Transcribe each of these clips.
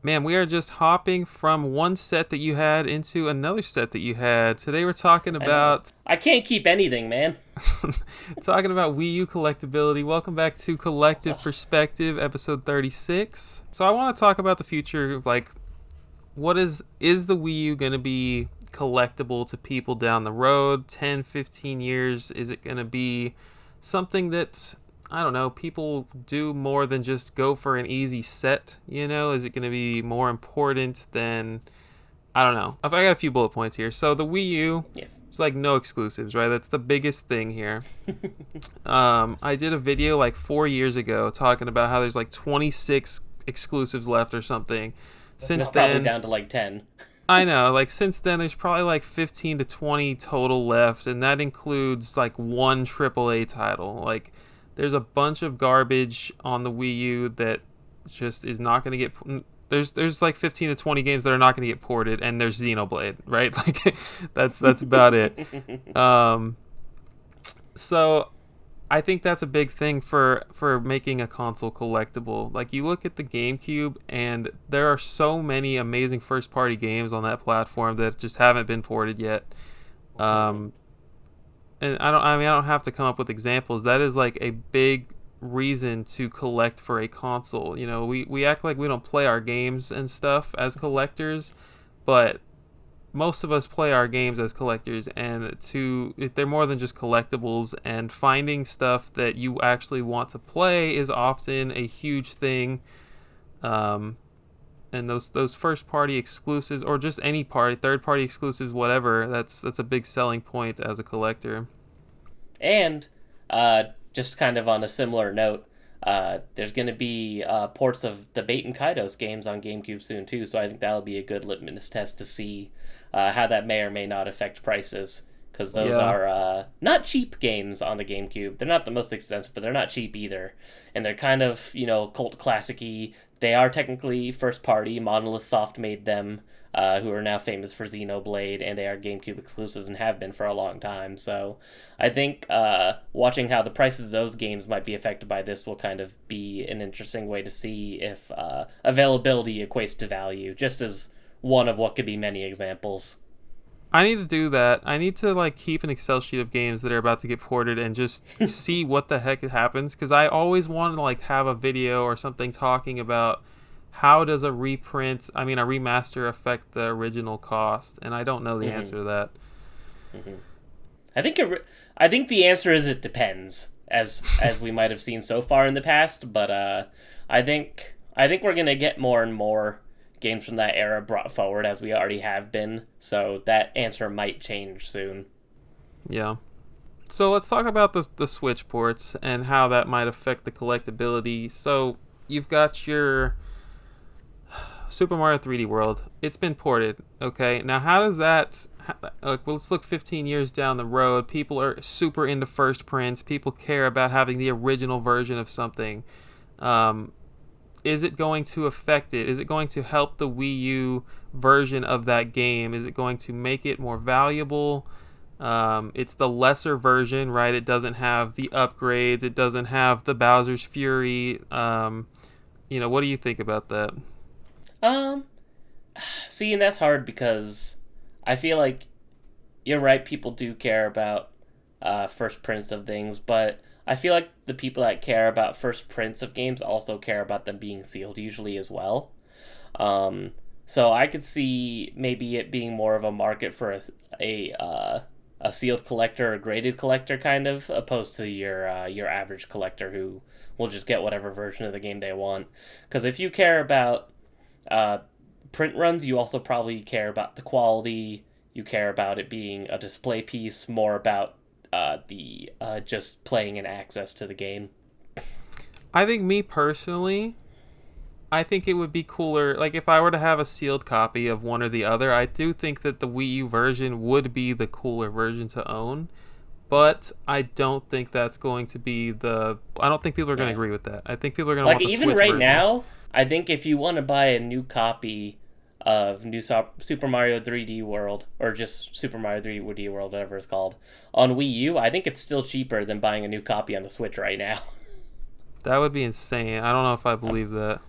Man, we are just hopping from one set that you had into another set that you had. Today we're talking I know. about I can't keep anything, man. talking about Wii U collectability. Welcome back to Collective Ugh. Perspective, episode 36. So I want to talk about the future, like what is the Wii U going to be collectible to people down the road? 10, 15 years, is it going to be something that I don't know, people do more than just go for an easy set, you know? Is it going to be more important than I don't know. I got a few bullet points here. So the Wii U, Yes. it's like no exclusives, right? That's the biggest thing here. I did a video like 4 years ago talking about how there's like 26 exclusives left or something. Since It's probably then, down to like 10. I know, like since then, there's probably like 15 to 20 total left, and that includes like one AAA title. Like, there's a bunch of garbage on the Wii U that just is not going to get. There's like 15 to 20 games that are not going to get ported, and there's Xenoblade, right? Like, that's about it. Um, so I think that's a big thing for making a console collectible. Like you look at the GameCube, and there are so many amazing first party games on that platform that just haven't been ported yet. Um, and I don't have to come up with examples. That is like a big reason to collect for a console. You know, we act like we don't play our games and stuff as collectors, but most of us play our games as collectors, and they're more than just collectibles, and finding stuff that you actually want to play is often a huge thing. um, and those first party exclusives, or just any party third party exclusives, whatever, that's a big selling point as a collector. And just kind of on a similar note, there's going to be ports of the Bait and Kaidos games on GameCube soon too. So I think that'll be a good litmus test to see how that may or may not affect prices. Because those Yeah. are not cheap games on the GameCube. They're not the most expensive, but they're not cheap either. And they're kind of, cult classic-y. They are technically first party. Monolith Soft made them, who are now famous for Xenoblade, and they are GameCube exclusives and have been for a long time. So I think watching how the prices of those games might be affected by this will kind of be an interesting way to see if availability equates to value, just as one of what could be many examples. I need to do that. I need to like keep an Excel sheet of games that are about to get ported and just see what the heck happens, because I always want to like have a video or something talking about how does a reprint, I mean a remaster, affect the original cost, and I don't know the Mm-hmm. answer to that. Mm-hmm. I think I think the answer is it depends, as we might have seen so far in the past. But I think we're gonna get more and more games from that era brought forward as we already have been. So that answer might change soon. Yeah. So let's talk about the Switch ports and how that might affect the collectability. So you've got your Super Mario 3D World. It's been ported. Okay. Now, how does that? Like, well, let's look 15 years down the road. People are super into first prints. People care about having the original version of something. Um, is it going to affect it? Is it going to help the Wii U version of that game? Is it going to make it more valuable? It's the lesser version, right? It doesn't have the upgrades. It doesn't have the Bowser's Fury. What do you think about that? Um, See, and that's hard because I feel like you're right. People do care about first prints of things, but I feel like the people that care about first prints of games also care about them being sealed usually as well. Um, so I could see maybe it being more of a market for a sealed collector or graded collector kind of, opposed to your average collector who will just get whatever version of the game they want. Because if you care about uh, print runs, you also probably care about the quality. You care about it being a display piece, more about the just playing and access to the game. I think, me personally, I think it would be cooler. Like, if I were to have a sealed copy of one or the other, I do think that the Wii U version would be the cooler version to own. But I don't think that's going to be the. I don't think people are going to Yeah. agree with that. I think people are going to Like want the even Switch right version. now, I think if you want to buy a new copy of Super Mario 3D World, or just Super Mario 3D World, whatever it's called, on Wii U, I think it's still cheaper than buying a new copy on the Switch right now. That would be insane. I don't know if I I'm believe that.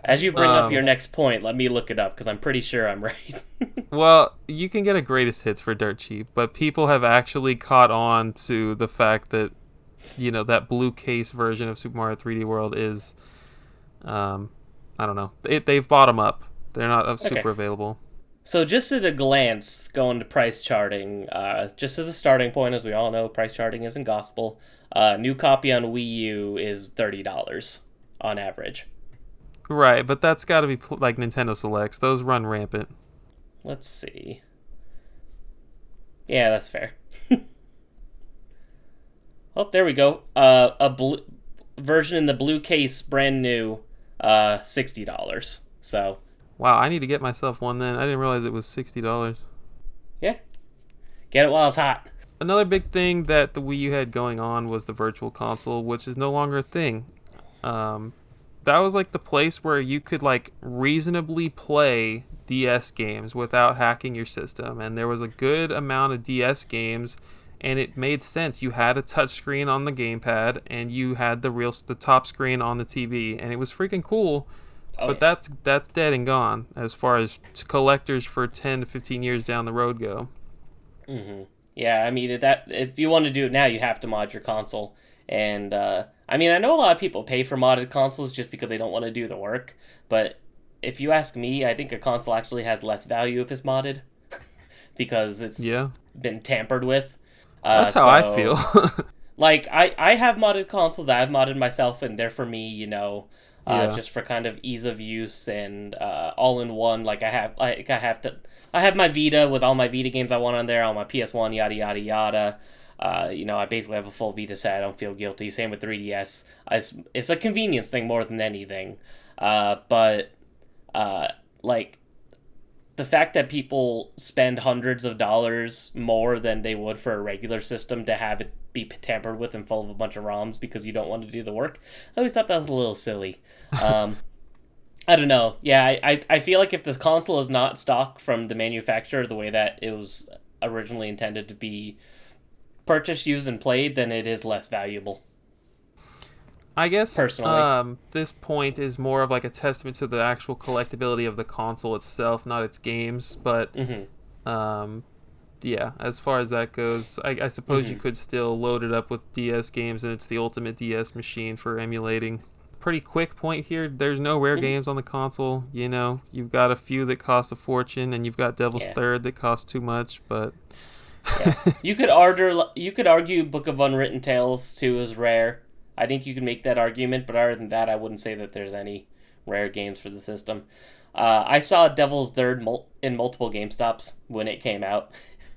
As you bring up your Um, next point, let me look it up because I'm pretty sure I'm right. well, you can get a greatest hits for dirt cheap, but people have actually caught on to the fact that that blue case version of Super Mario 3D World is, um, I don't know, they've bought them up. They're not Okay. super available. So just at a glance, going to price charting, just as a starting point, as we all know, price charting isn't gospel. New copy on Wii U is $30 on average. Right, but that's got to be like Nintendo Selects. Those run rampant. Let's see. Yeah, that's fair. Oh, there we go. A blue version in the blue case, brand new, $60. So Wow, I need to get myself one then. I didn't realize it was $60. yeah, get it while it's hot. Another big thing that the Wii U had going on was the Virtual Console, which is no longer a thing. Um, that was like the place where you could like reasonably play DS games without hacking your system, and there was a good amount of DS games, and it made sense. You had a touchscreen on the gamepad, and you had the top screen on the TV, and it was freaking cool. Oh But yeah. that's dead and gone as far as collectors for 10 to 15 years down the road go. Yeah, I mean that if you want to do it now, you have to mod your console. And I mean, I know a lot of people pay for modded consoles just because they don't want to do the work. But if you ask me, I think a console actually has less value if it's modded because it's Yeah, been tampered with. that's how I feel. So like I have modded consoles that I've modded myself, and they're for me, Yeah. just for kind of ease of use and all in one. Like I have my Vita with all my Vita games I want on there, all my PS1, yada yada yada. I basically have a full Vita set. I don't feel guilty. Same with 3DS. It's a convenience thing more than anything. But like the fact that people spend hundreds of dollars more than they would for a regular system to have it be tampered with and full of a bunch of ROMs because you don't want to do the work, I always thought that was a little silly. Um, I don't know. Yeah, I feel like if the console is not stock from the manufacturer the way that it was originally intended to be purchased, used, and played, then it is less valuable, I guess personally. this point is more of like a testament to the actual collectability of the console itself, not its games. But Mm-hmm. um, yeah, as far as that goes, I suppose you Mm-hmm. could still load it up with DS games, and it's the ultimate DS machine for emulating. Pretty quick point here. There's no rare Mm-hmm. games on the console. You've got a few that cost a fortune, and you've got Devil's Yeah. Third that costs too much. But Yeah. You could argue Book of Unwritten Tales 2 is rare. I think you can make that argument, but other than that, I wouldn't say that there's any rare games for the system. I saw Devil's Third in multiple GameStops when it came out,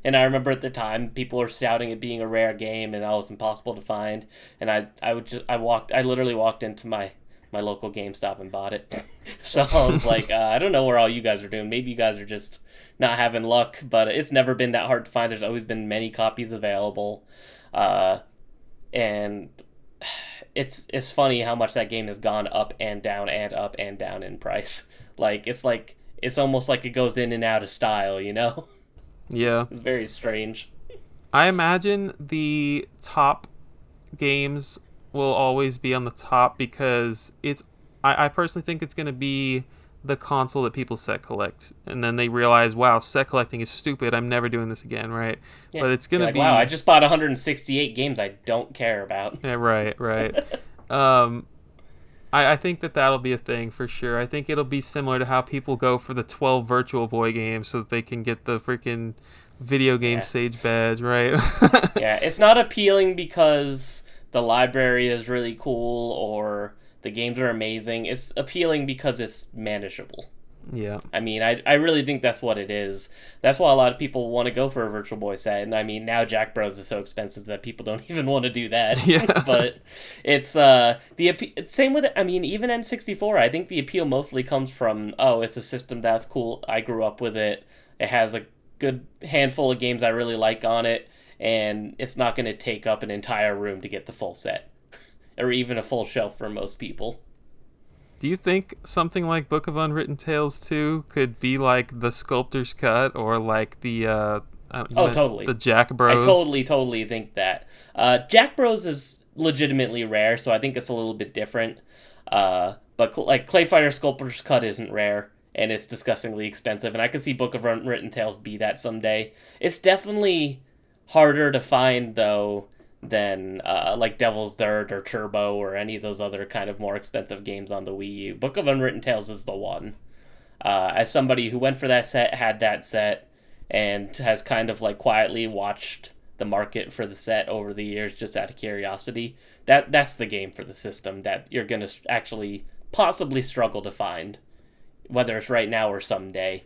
and I remember at the time people were shouting it being a rare game and that was impossible to find. And I literally walked into my local GameStop and bought it. So I was like, I don't know where all you guys are doing. Maybe you guys are just not having luck, but it's never been that hard to find. There's always been many copies available, uh, and it's funny how much that game has gone up and down and up and down in price. Like it's almost like it goes in and out of style, you know? yeah, It's very strange. I imagine the top games will always be on the top because I personally think it's going to be the console that people set collect, and then they realize, wow, set collecting is stupid, I'm never doing this again, right? Yeah. But it's going You're to like, wow, I be, just bought 168 games I don't care about. yeah, right. um I think that that'll be a thing for sure. I think it'll be similar to how people go for the 12 Virtual Boy games so that they can get the freaking video game Yeah. Sage badge, right? Yeah, it's not appealing because the library is really cool or the games are amazing. It's appealing because it's manageable. Yeah. I mean, I really think that's what it is. That's why a lot of people want to go for a Virtual Boy set. And I mean, now Jack Bros is so expensive that people don't even want to do that. Yeah. But it's same with it. I mean, even N64, I think the appeal mostly comes from, oh, it's a system that's cool. I grew up with it. It has a good handful of games I really like on it, and it's not going to take up an entire room to get the full set or even a full shelf for most people. Do you think something like Book of Unwritten Tales 2 could be like the Sculptor's Cut or like Oh, totally. the Jack I Bros? totally think that. Jack Bros is legitimately rare, so I think it's a little bit different. But But like Clay Fighter Sculptor's Cut isn't rare, and it's disgustingly expensive. And I could see Book of Unwritten Tales be that someday. It's definitely harder to find though than like Devil's Third or Turbo or any of those other kind of more expensive games on the Wii U. Book of Unwritten Tales is the one. As somebody who went for that set, had that set, and has kind of like quietly watched the market for the set over the years just out of curiosity, that's the game for the system that you're going to actually possibly struggle to find, whether it's right now or someday.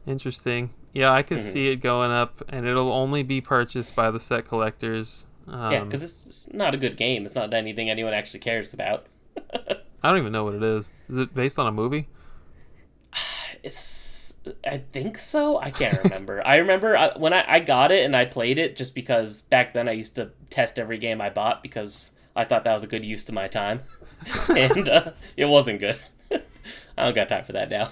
Interesting. Yeah, I could see it going up, and it'll only be purchased by the set collectors. Yeah, because it's not a good game. It's not anything anyone actually cares about. I don't even know what it is. Is it based on a movie? I think so. I can't remember. I remember when I got it and I played it just because back then I used to test every game I bought because I thought that was a good use of my time. And it wasn't good. I don't got time for that now.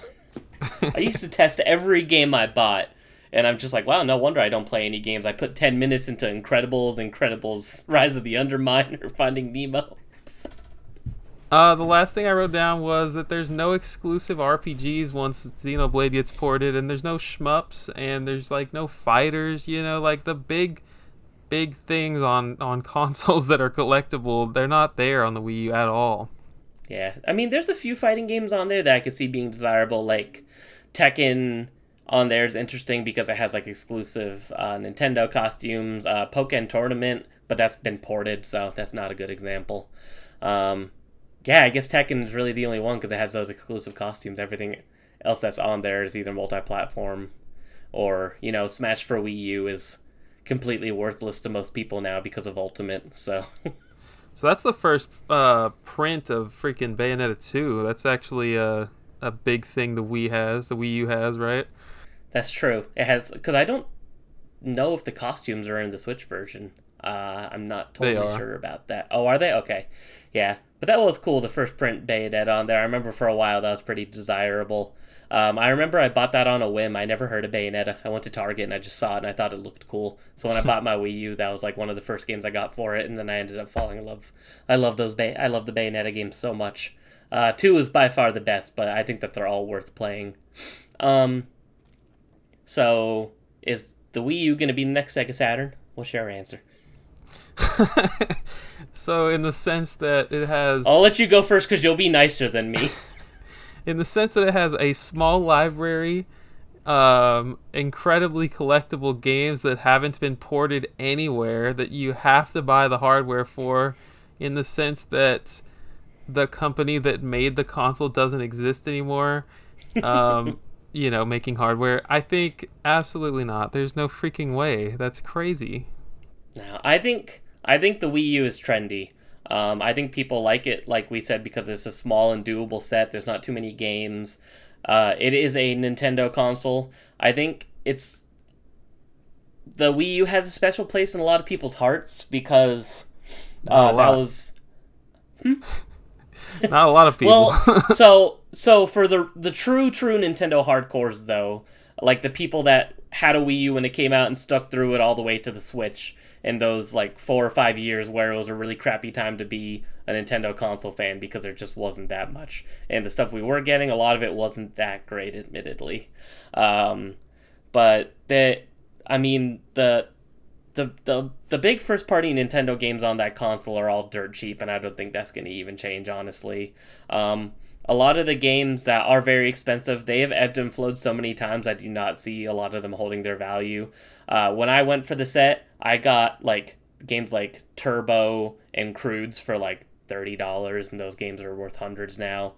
I used to test every game I bought, and I'm just like, wow, no wonder I don't play any games. I put 10 minutes into Incredibles, Rise of the Underminer, Finding Nemo. The last thing I wrote down was that there's no exclusive RPGs once Xenoblade gets ported, and there's no shmups, and there's like no fighters, like the big things on consoles that are collectible, they're not there on the Wii U at all. Yeah, I mean, there's a few fighting games on there that I could see being desirable, like Tekken on there is interesting because it has like exclusive Nintendo costumes, Pokken Tournament, but that's been ported, so that's not a good example. Yeah, I guess Tekken is really the only one because it has those exclusive costumes. Everything else that's on there is either multi-platform or, Smash for Wii U is completely worthless to most people now because of Ultimate, so... So that's the first print of freaking Bayonetta 2. That's actually a big thing the Wii U has, right? That's true. It has, because I don't know if the costumes are in the Switch version. I'm not totally sure about that. Oh, are they? Okay. Yeah. But that was cool, the first print Bayonetta on there. I remember for a while that was pretty desirable. I remember I bought that on a whim. I never heard of Bayonetta. I went to Target and I just saw it and I thought it looked cool. So when I bought my Wii U, that was like one of the first games I got for it, and then I ended up falling in love. I love the Bayonetta games so much. 2 is by far the best, but I think that they're all worth playing. So is the Wii U going to be the next Sega Saturn? What's your answer? So in the sense that it has... I'll let you go first because you'll be nicer than me. In the sense that it has a small library, incredibly collectible games that haven't been ported anywhere, that you have to buy the hardware for, in the sense that the company that made the console doesn't exist anymore, making hardware. I think absolutely not. There's no freaking way. That's crazy. No, I think the Wii U is trendy. I think people like it, like we said, because it's a small and doable set. There's not too many games. It is a Nintendo console. I think the Wii U has a special place in a lot of people's hearts because that was... Not a lot of people. Well, so for the true Nintendo hardcores, though, like the people that had a Wii U when it came out and stuck through it all the way to the Switch, in those like 4 or 5 years where it was a really crappy time to be a Nintendo console fan because there just wasn't that much, and the stuff we were getting, a lot of it wasn't that great, admittedly. But the big first party Nintendo games on that console are all dirt cheap, and I don't think that's going to even change, honestly. A lot of the games that are very expensive, they have ebbed and flowed so many times, I do not see a lot of them holding their value. When I went for the set, I got like games like Turbo and Crudes for like $30, and those games are worth hundreds now.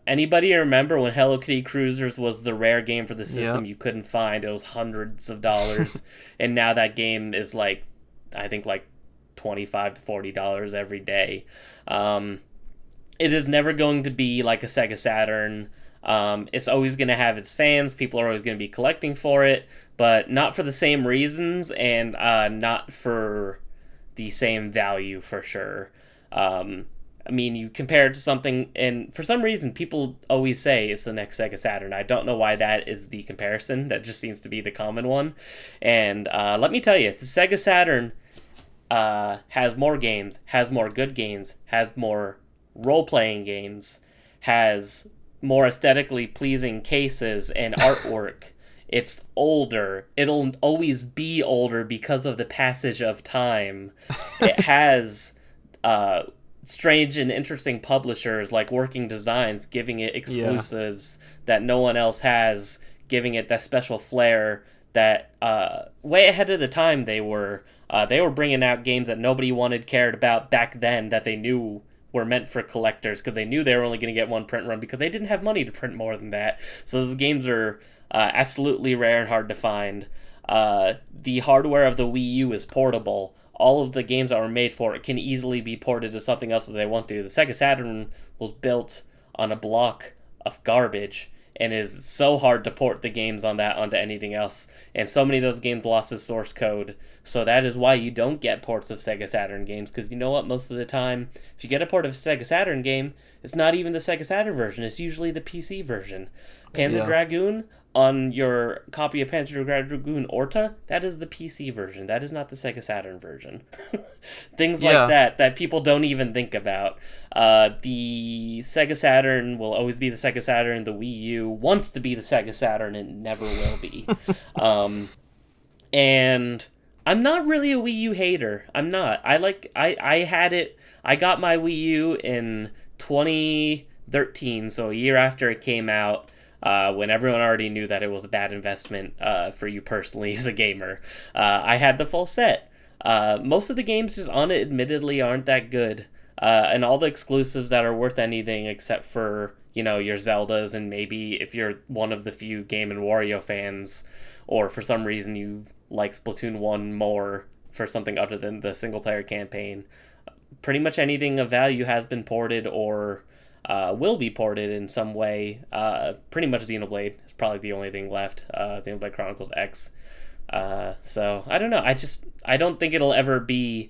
Anybody remember when Hello Kitty Cruisers was the rare game for the system you couldn't find? It was hundreds of dollars, and now that game is like, I think like $25 to $40 every day. It is never going to be like a Sega Saturn. It's always going to have its fans. People are always going to be collecting for it, but not for the same reasons, and not for the same value for sure. I mean, you compare it to something, and for some reason, people always say it's the next Sega Saturn. I don't know why that is the comparison. That just seems to be the common one. And let me tell you, the Sega Saturn has more games, has more good games, has more role-playing games has more aesthetically pleasing cases and artwork. It's older. It'll always be older because of the passage of time. It has uh, strange and interesting publishers like Working Designs giving it Yeah. exclusives that no one else has, giving it that special flair that way ahead of the time they were. They were bringing out games that nobody wanted cared about back then that they knew were meant for collectors because they knew they were only going to get one print run because they didn't have money to print more than that. So those games are absolutely rare and hard to find. The hardware of the Wii U is portable. All of the games that were made for it can easily be ported to something else that they want to. The Sega Saturn was built on a block of garbage and is so hard to port the games on that onto anything else. And so many of those games lost the source code. So that is why you don't get ports of Sega Saturn games, because you know what? Most of the time, if you get a port of a Sega Saturn game, it's not even the Sega Saturn version. It's usually the PC version. Panzer Yeah. Dragoon on your copy of Panzer Dragoon Orta, that is the PC version. That is not the Sega Saturn version. Things like Yeah. that people don't even think about. The Sega Saturn will always be the Sega Saturn. The Wii U wants to be the Sega Saturn and never will be. And I'm not really a Wii U hater. I'm not. I had it. I got my Wii U in 2013, so a year after it came out, when everyone already knew that it was a bad investment for you personally as a gamer. I had the full set. Most of the games just on it admittedly aren't that good. And all the exclusives that are worth anything except for, your Zeldas and maybe if you're one of the few Game and Wario fans or for some reason you like Splatoon 1 more for something other than the single player campaign. Pretty much anything of value has been ported or will be ported in some way. Pretty much Xenoblade is probably the only thing left. Xenoblade Chronicles X. So I don't know. I don't think it'll ever be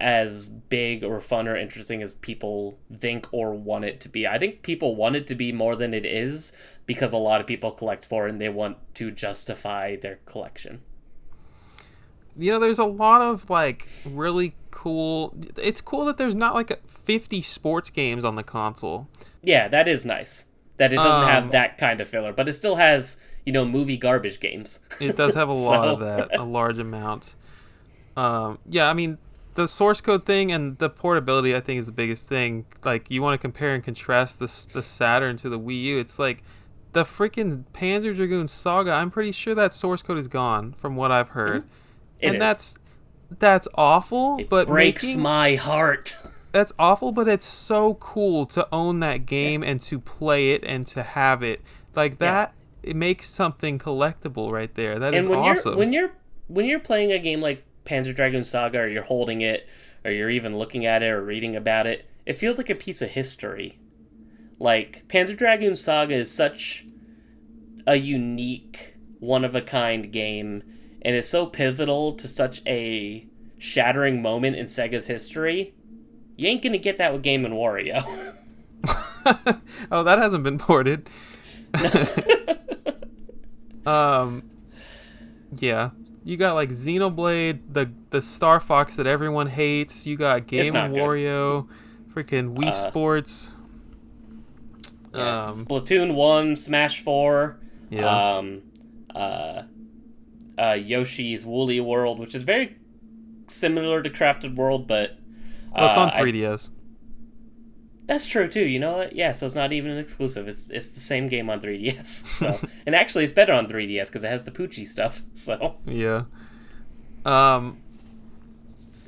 as big or fun or interesting as people think or want it to be. I think people want it to be more than it is because a lot of people collect for it and they want to justify their collection. There's a lot of like really cool. It's cool that there's not like 50 sports games on the console. Yeah, that is nice. That it doesn't have Um, that kind of filler, but it still has, movie garbage games. it does have a lot of So, that, a large amount. Yeah, I mean, the source code thing and the portability, I think, is the biggest thing. Like, you want to compare and contrast the Saturn to the Wii U. It's like the freaking Panzer Dragoon Saga. I'm pretty sure that source code is gone, from what I've heard, it and is. that's awful. It But breaks my heart. that's awful, but it's so cool to own that game and to play it and to have it like Yeah. that. It makes something collectible right there. That is And when awesome. you're playing a game like Panzer Dragoon Saga, or you're holding it, or you're even looking at it or reading about it, it feels like a piece of history. Like Panzer Dragoon Saga is such a unique, one of a kind game, and it's so pivotal to such a shattering moment in Sega's history. You ain't gonna get that with Game and Wario. Oh, that hasn't been ported. um, yeah. You got like Xenoblade, the Star Fox that everyone hates. You got It's Game not and good. Wario, freaking Wii Sports. Yeah. Um, Splatoon 1, Smash 4, yeah. um, uh, Yoshi's Woolly World, which is very similar to Crafted World, but Well, it's on I 3DS. that's true too. You know what? Yeah, so it's not even an exclusive. It's the same game on 3DS. So, and actually, it's better on 3DS because it has the Poochie stuff. So, Yeah. Um.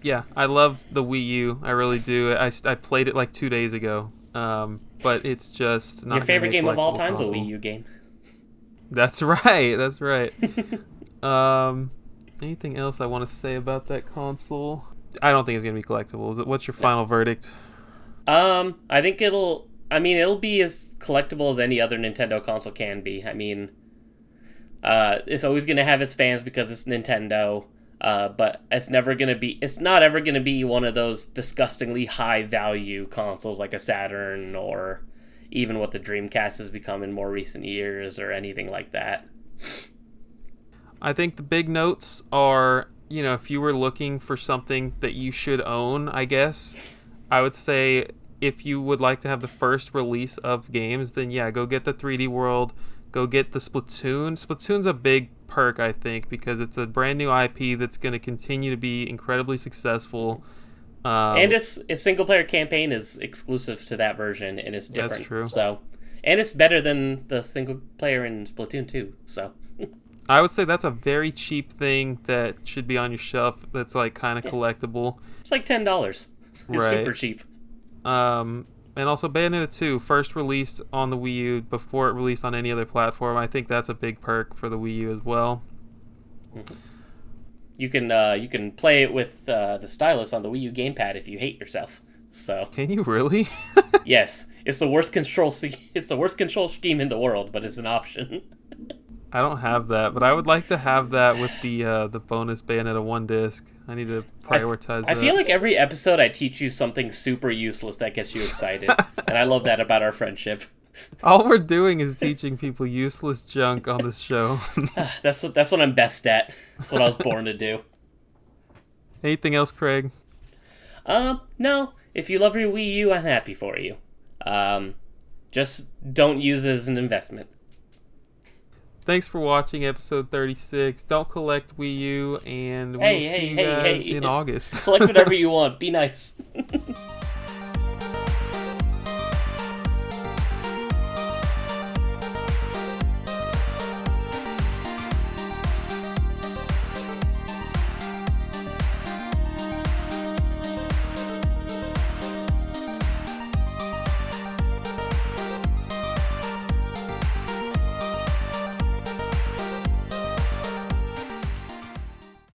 Yeah, I love the Wii U. I really do. I played it like 2 days ago. But it's just not your gonna favorite be a game of all collectible time is a console. Wii U game. That's right. That's right. um. Anything else I want to say about that console? I don't think it's gonna be collectible. Is it? What's your final verdict? I think it'll be as collectible as any other Nintendo console can be. I mean, it's always gonna have its fans because it's Nintendo. But it's not ever gonna be one of those disgustingly high value consoles like a Saturn or even what the Dreamcast has become in more recent years or anything like that. I think the big notes are, if you were looking for something that you should own, I guess, I would say if you would like to have the first release of games, then yeah, go get the 3D World. Go get the Splatoon. Splatoon's a big perk, I think, because it's a brand new IP that's going to continue to be incredibly successful. And its single player campaign is exclusive to that version, and it's different. That's true. So, and it's better than the single player in Splatoon 2. So, I would say that's a very cheap thing that should be on your shelf. That's like kind of collectible. It's like $10. It's super cheap. And also Bayonetta 2, first released on the Wii U before it released on any other platform. I think that's a big perk for the Wii U as well. You can play it with the stylus on the Wii U gamepad if you hate yourself. So can you really? Yes, it's the worst control scheme in the world, but it's an option. I don't have that, but I would like to have that with the bonus Bayonetta 1 disc. I need to prioritize that. I feel like every episode I teach you something super useless that gets you excited, and I love that about our friendship. All we're doing is teaching people useless junk on this show. That's what I'm best at. That's what I was born to do. Anything else, Craig? No. If you love your Wii U, I'm happy for you. Just don't use it as an investment. Thanks for watching episode 36. Don't collect Wii U, and we'll see you guys in August. Collect whatever you want. Be nice.